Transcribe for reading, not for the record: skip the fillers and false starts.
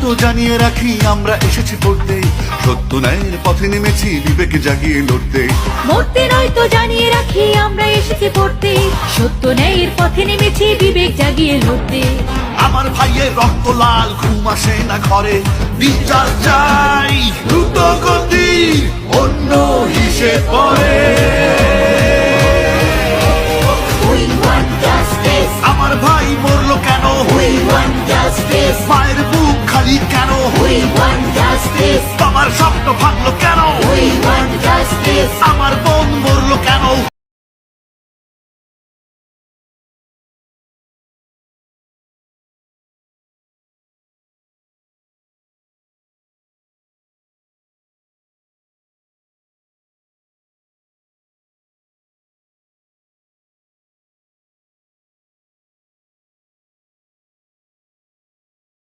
নয়তো জানিয়ে রাখি আমরা এসেছি পড়তে, সত্য ন্যায়ের পথে নেমেছি বিবেকে জাগিয়ে লড়তে। মরতে নয়তো জানিয়ে রাখি আমরা এসেছি পড়তে, সত্য ন্যায়ের পথে নেমেছি বিবেক জাগিয়ে লড়তে। আমার ভাইয়ের রক্ত লাল, ঘুম আসে না ঘরে, বিচার চাই দ্রুত গতি, অন্য হিসেব পরে। আমার ভাই মরলো কেন, মায়ের বুক খালি কেন, বাবার স্বপ্ন ভাঙলো কেন, আমার